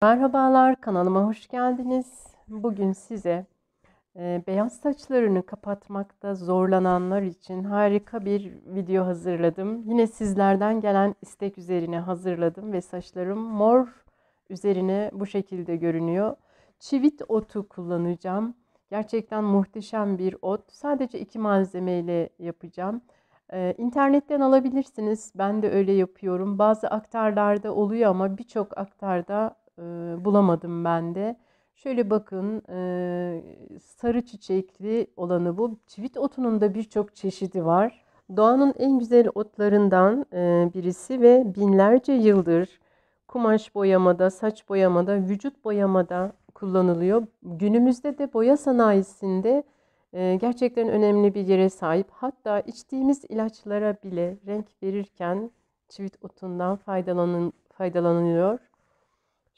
Merhabalar, kanalıma hoş geldiniz. Bugün size beyaz saçlarını kapatmakta zorlananlar için harika bir video hazırladım. Yine sizlerden gelen istek üzerine hazırladım ve saçlarım mor üzerine bu şekilde görünüyor. Çivit otu kullanacağım. Gerçekten muhteşem bir ot. Sadece 2 malzemeyle yapacağım. İnternetten alabilirsiniz. Ben de öyle yapıyorum. Bazı aktarlarda oluyor ama birçok aktarda bulamadım ben de. Şöyle bakın, sarı çiçekli olanı bu. Çivit otunun da birçok çeşidi var. Doğanın en güzel otlarından birisi ve binlerce yıldır kumaş boyamada, saç boyamada, vücut boyamada kullanılıyor. Günümüzde de boya sanayisinde gerçekten önemli bir yere sahip. Hatta içtiğimiz ilaçlara bile renk verirken çivit otundan faydalanılıyor.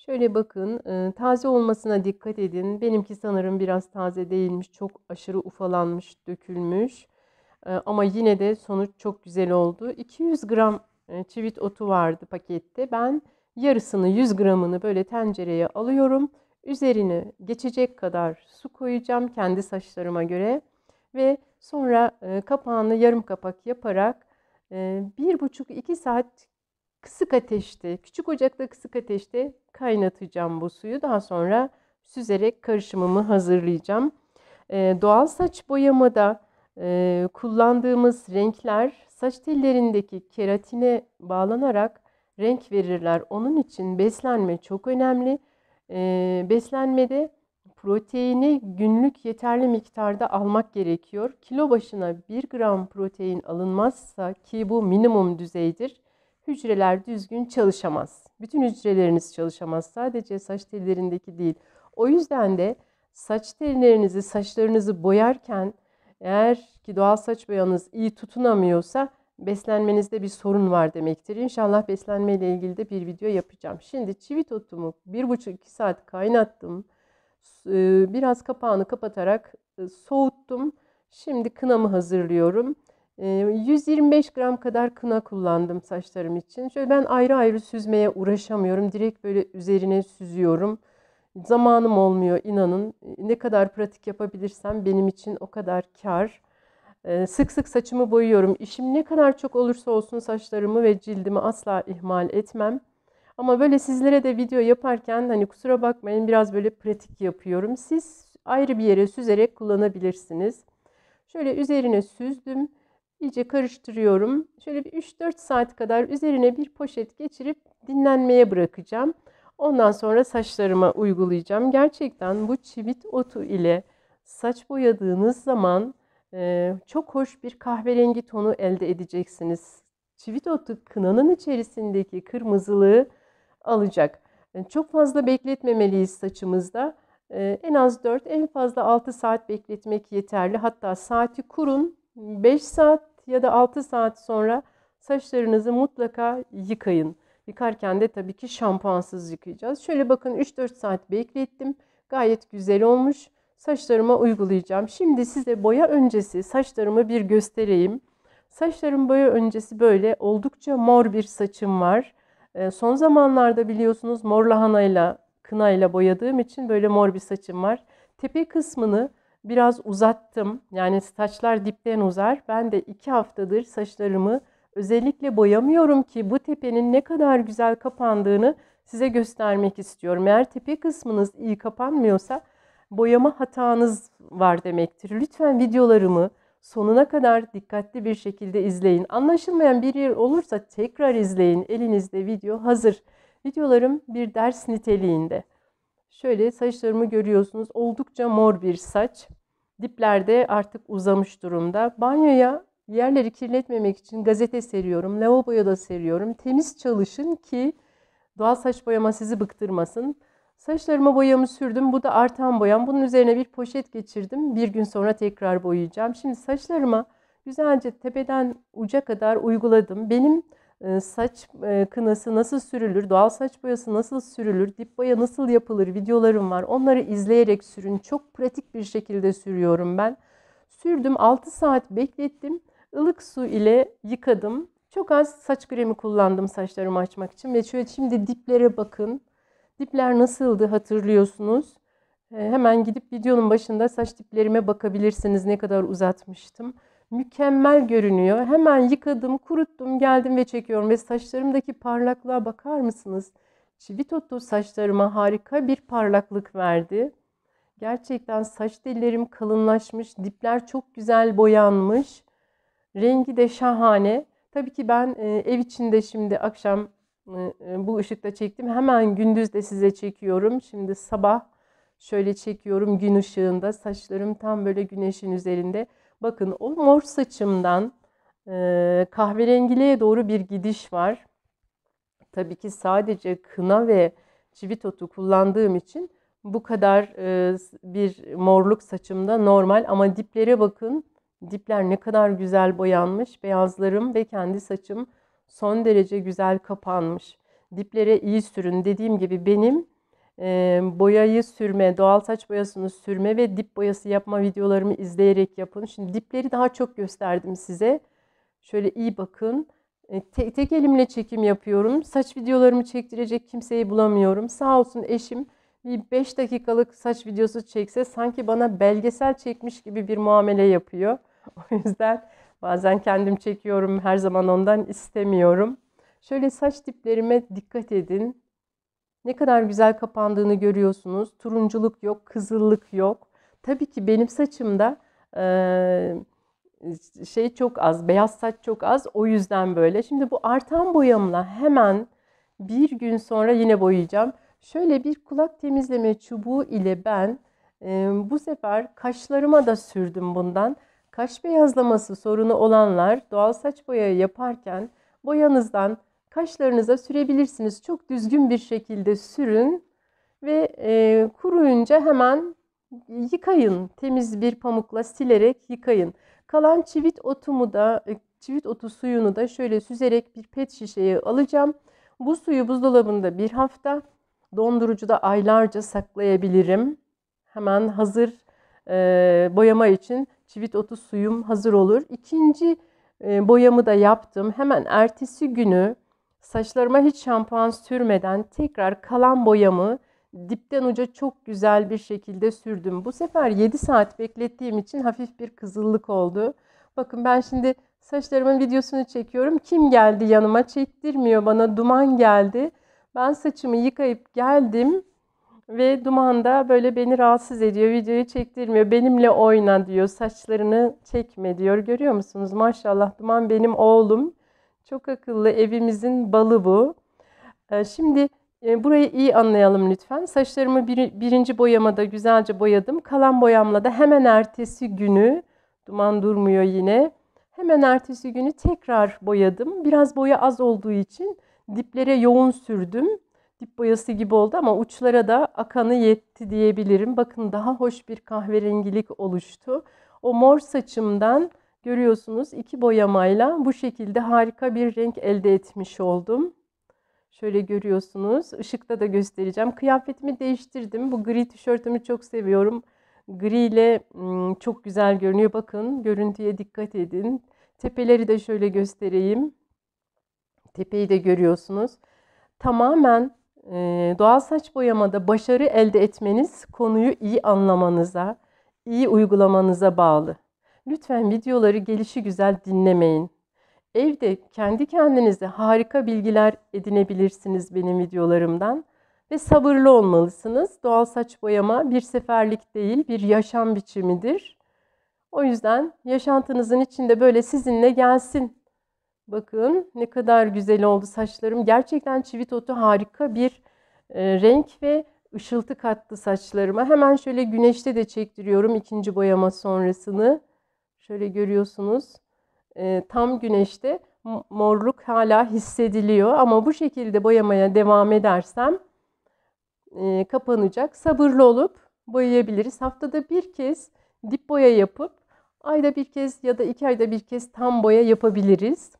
Şöyle bakın, taze olmasına dikkat edin. Benimki sanırım biraz taze değilmiş. Çok aşırı ufalanmış, dökülmüş. Ama yine de sonuç çok güzel oldu. 200 gram çivit otu vardı pakette. Ben yarısını, 100 gramını böyle tencereye alıyorum. Üzerine geçecek kadar su koyacağım kendi saçlarıma göre. Ve sonra kapağını yarım kapak yaparak 1,5-2 saat kısık ateşte, küçük ocakta kısık ateşte kaynatacağım bu suyu. Daha sonra süzerek karışımımı hazırlayacağım. Doğal saç boyamada kullandığımız renkler saç tellerindeki keratine bağlanarak renk verirler. Onun için beslenme çok önemli. Beslenmede proteini günlük yeterli miktarda almak gerekiyor. Kilo başına 1 gram protein alınmazsa, ki bu minimum düzeydir, hücreler düzgün çalışamaz. Bütün hücreleriniz çalışamaz. Sadece saç tellerindeki değil. O yüzden de saç tellerinizi, saçlarınızı boyarken eğer ki doğal saç boyanız iyi tutunamıyorsa beslenmenizde bir sorun var demektir. İnşallah beslenme ile ilgili de bir video yapacağım. Şimdi çivit otumu 1,5-2 saat kaynattım. Biraz kapağını kapatarak soğuttum. Şimdi kınamı hazırlıyorum. 125 gram kadar kına kullandım saçlarım için. Şöyle ben ayrı ayrı süzmeye uğraşamıyorum. Direkt böyle üzerine süzüyorum. Zamanım olmuyor, inanın. Ne kadar pratik yapabilirsem benim için o kadar kâr. Sık sık saçımı boyuyorum. İşim ne kadar çok olursa olsun saçlarımı ve cildimi asla ihmal etmem. Ama böyle sizlere de video yaparken hani kusura bakmayın, biraz böyle pratik yapıyorum. Siz ayrı bir yere süzerek kullanabilirsiniz. Şöyle üzerine süzdüm. İyice karıştırıyorum. Şöyle bir 3-4 saat kadar üzerine bir poşet geçirip dinlenmeye bırakacağım. Ondan sonra saçlarıma uygulayacağım. Gerçekten bu çivit otu ile saç boyadığınız zaman çok hoş bir kahverengi tonu elde edeceksiniz. Çivit otu kınanın içerisindeki kırmızılığı alacak. Çok fazla bekletmemeliyiz saçımızda. En az 4, en fazla 6 saat bekletmek yeterli. Hatta saati kurun. 5 saat ya da 6 saat sonra saçlarınızı mutlaka yıkayın. Yıkarken de tabii ki şampuansız yıkayacağız. Şöyle bakın, 3-4 saat beklettim. Gayet güzel olmuş. Saçlarıma uygulayacağım. Şimdi size boya öncesi saçlarımı bir göstereyim. Saçlarım boya öncesi böyle oldukça mor bir saçım var. Son zamanlarda biliyorsunuz mor lahanayla, kınayla boyadığım için böyle mor bir saçım var. Tepe kısmını biraz uzattım. Yani saçlar dipten uzar. Ben de 2 haftadır saçlarımı özellikle boyamıyorum ki bu tepenin ne kadar güzel kapandığını size göstermek istiyorum. Eğer tepe kısmınız iyi kapanmıyorsa boyama hatanız var demektir. Lütfen videolarımı sonuna kadar dikkatli bir şekilde izleyin. Anlaşılmayan bir yer olursa tekrar izleyin. Elinizde video hazır. Videolarım bir ders niteliğinde. Şöyle saçlarımı görüyorsunuz. Oldukça mor bir saç. Diplerde artık uzamış durumda. Banyoya yerleri kirletmemek için gazete seriyorum. Lavaboya da seriyorum. Temiz çalışın ki doğal saç boyama sizi bıktırmasın. Saçlarıma boyamı sürdüm. Bu da artan boyam. Bunun üzerine bir poşet geçirdim. Bir gün sonra tekrar boyayacağım. Şimdi saçlarıma güzelce tepeden uca kadar uyguladım. Benim saç kınası nasıl sürülür, doğal saç boyası nasıl sürülür, dip boya nasıl yapılır videolarım var. Onları izleyerek sürün. Çok pratik bir şekilde sürüyorum ben. Sürdüm, 6 saat beklettim. Ilık su ile yıkadım. Çok az saç kremi kullandım saçlarımı açmak için. Ve şöyle şimdi diplere bakın. Dipler nasıldı hatırlıyorsunuz. Hemen gidip videonun başında saç diplerime bakabilirsiniz, ne kadar uzatmıştım. Mükemmel görünüyor. Hemen yıkadım, kuruttum, geldim ve çekiyorum. Ve saçlarımdaki parlaklığa bakar mısınız? Çivit otu saçlarıma harika bir parlaklık verdi. Gerçekten saç tellerim kalınlaşmış, dipler çok güzel boyanmış. Rengi de şahane. Tabii ki ben ev içinde şimdi akşam bu ışıkta çektim. Hemen gündüz de size çekiyorum. Şimdi sabah şöyle çekiyorum gün ışığında. Saçlarım tam böyle güneşin üzerinde. Bakın o mor saçımdan kahverengiliğe doğru bir gidiş var. Tabii ki sadece kına ve çivit otu kullandığım için bu kadar bir morluk saçımda normal. Ama diplere bakın. Dipler ne kadar güzel boyanmış. Beyazlarım ve kendi saçım son derece güzel kapanmış. Diplere iyi sürün. Dediğim gibi benim boyayı sürme, doğal saç boyasını sürme ve dip boyası yapma videolarımı izleyerek yapın. Şimdi dipleri daha çok gösterdim size. Şöyle iyi bakın. Tek elimle çekim yapıyorum. Saç videolarımı çektirecek kimseyi bulamıyorum. Sağ olsun eşim bir 5 dakikalık saç videosu çekse sanki bana belgesel çekmiş gibi bir muamele yapıyor. O yüzden bazen kendim çekiyorum. Her zaman ondan istemiyorum. Şöyle saç diplerime dikkat edin. Ne kadar güzel kapandığını görüyorsunuz. Turunculuk yok, kızıllık yok. Tabii ki benim saçımda şey çok az, beyaz saç çok az. O yüzden böyle. Şimdi bu artan boyamla hemen bir gün sonra yine boyayacağım. Şöyle bir kulak temizleme çubuğu ile ben bu sefer kaşlarıma da sürdüm bundan. Kaş beyazlaması sorunu olanlar doğal saç boyayı yaparken boyanızdan kaşlarınıza sürebilirsiniz. Çok düzgün bir şekilde sürün ve kuruyunca hemen yıkayın. Temiz bir pamukla silerek yıkayın. Kalan çivit otu suyunu da şöyle süzerek bir pet şişeye alacağım. Bu suyu buzdolabında bir hafta, dondurucuda aylarca saklayabilirim. Hemen hazır boyama için çivit otu suyum hazır olur. İkinci boyamı da yaptım. Hemen ertesi günü saçlarıma hiç şampuan sürmeden tekrar kalan boyamı dipten uca çok güzel bir şekilde sürdüm. Bu sefer 7 saat beklettiğim için hafif bir kızıllık oldu. Bakın ben şimdi saçlarımın videosunu çekiyorum. Kim geldi yanıma? Çektirmiyor bana. Duman geldi. Ben saçımı yıkayıp geldim ve Duman da böyle beni rahatsız ediyor. Videoyu çektirmiyor. Benimle oyna diyor. Saçlarını çekme diyor. Görüyor musunuz? Maşallah Duman benim oğlum. Çok akıllı. Evimizin balı bu. Şimdi burayı iyi anlayalım lütfen. Saçlarımı birinci boyamada güzelce boyadım. Kalan boyamla da hemen ertesi günü, Duman durmuyor yine. Hemen ertesi günü tekrar boyadım. Biraz boya az olduğu için diplere yoğun sürdüm. Dip boyası gibi oldu ama uçlara da akanı yetti diyebilirim. Bakın daha hoş bir kahverengilik oluştu. O mor saçımdan görüyorsunuz 2 boyamayla bu şekilde harika bir renk elde etmiş oldum. Şöyle görüyorsunuz. Işıkta da göstereceğim. Kıyafetimi değiştirdim. Bu gri tişörtümü çok seviyorum. Gri ile çok güzel görünüyor. Bakın görüntüye dikkat edin. Tepeleri de şöyle göstereyim. Tepeyi de görüyorsunuz. Tamamen doğal saç boyamada başarı elde etmeniz konuyu iyi anlamanıza, iyi uygulamanıza bağlı. Lütfen videoları gelişigüzel dinlemeyin. Evde kendi kendinize harika bilgiler edinebilirsiniz benim videolarımdan. Ve sabırlı olmalısınız. Doğal saç boyama bir seferlik değil, bir yaşam biçimidir. O yüzden yaşantınızın içinde böyle sizinle gelsin. Bakın ne kadar güzel oldu saçlarım. Gerçekten çivit otu harika bir renk ve ışıltı kattı saçlarıma. Hemen şöyle güneşte de çektiriyorum ikinci boyama sonrasını. Şöyle görüyorsunuz. Tam güneşte morluk hala hissediliyor. Ama bu şekilde boyamaya devam edersem kapanacak. Sabırlı olup boyayabiliriz. Haftada bir kez dip boya yapıp ayda bir kez ya da 2 ayda bir kez tam boya yapabiliriz.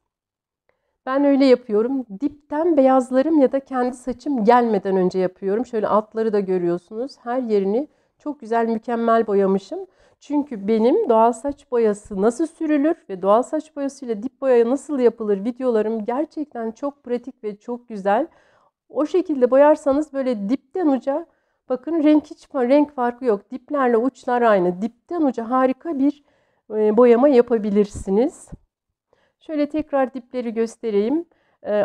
Ben öyle yapıyorum. Dipten beyazlarım ya da kendi saçım gelmeden önce yapıyorum. Şöyle altları da görüyorsunuz. Her yerini çok güzel, mükemmel boyamışım. Çünkü benim doğal saç boyası nasıl sürülür ve doğal saç boyasıyla dip boya nasıl yapılır videolarım gerçekten çok pratik ve çok güzel. O şekilde boyarsanız böyle dipten uca, bakın hiç renk farkı yok. Diplerle uçlar aynı. Dipten uca harika bir boyama yapabilirsiniz. Şöyle tekrar dipleri göstereyim.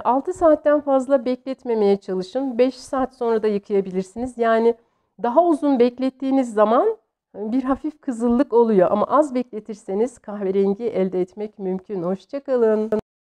6 saatten fazla bekletmemeye çalışın. 5 saat sonra da yıkayabilirsiniz. Yani daha uzun beklettiğiniz zaman bir hafif kızıllık oluyor. Ama az bekletirseniz kahverengi elde etmek mümkün. Hoşça kalın.